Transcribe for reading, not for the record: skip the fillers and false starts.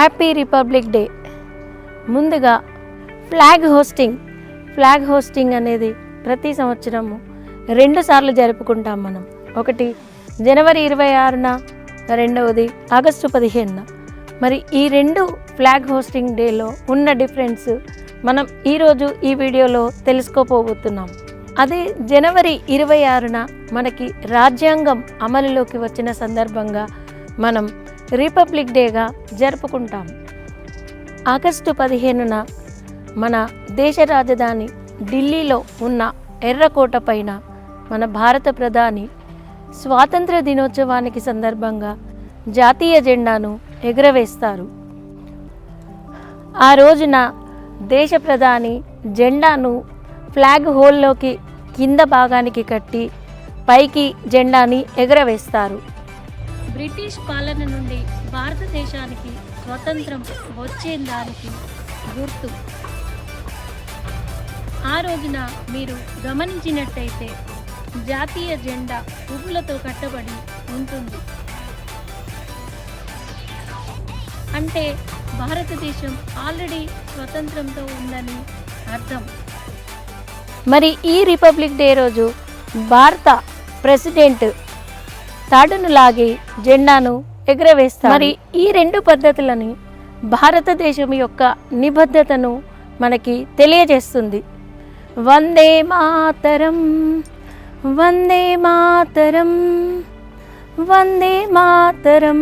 Happy republic day. ముందుగా flag hosting అనేది ప్రతి సంవత్సరము 2 సార్లు జరుపుకుంటాం మనం. ఒకటి జనవరి 26న, రెండవది ఆగస్టు 15న. మరి ఈ 2 ఫ్లాగ్ హోస్టింగ్ డేలో ఉన్న డిఫరెన్స్ మనం ఈరోజు ఈ వీడియోలో తెలుసుకోపోతున్నాం. అదే జనవరి 26న మనకి రాజ్యాంగం అమలులోకి వచ్చిన సందర్భంగా మనం రిపబ్లిక్ డేగా జరుపుకుంటాం. ఆగస్టు 15న మన దేశ రాజధాని ఢిల్లీలో ఉన్న ఎర్రకోట పైన మన భారత ప్రధాని స్వాతంత్ర దినోత్సవానికి సందర్భంగా జాతీయ జెండాను ఎగురవేస్తారు. ఆ రోజున దేశ ప్రధాని జెండాను ఫ్లాగ్ హోల్లోకి కింద భాగానికి కట్టి పైకి జెండాని ఎగురవేస్తారు. బ్రిటిష్ పాలన నుండి భారతదేశానికి స్వతంత్రం వచ్చేదానికి గుర్తు. ఆ రోజున మీరు గమనించినట్టయితే జాతీయ జెండా పువ్వులతో కట్టబడి ఉంటుంది. అంటే భారతదేశం ఆల్రెడీ స్వతంత్రంతో ఉందని అర్థం. మరి ఈ రిపబ్లిక్ డే రోజు భారత ప్రెసిడెంట్ తాడును లాగి జెండాను ఎగురవేస్తారు. మరి ఈ 2 పద్ధతులని భారతదేశం యొక్క నిబద్ధతను మనకి తెలియజేస్తుంది. వందే మాతరం, వందే మాతరం, వందే మాతరం.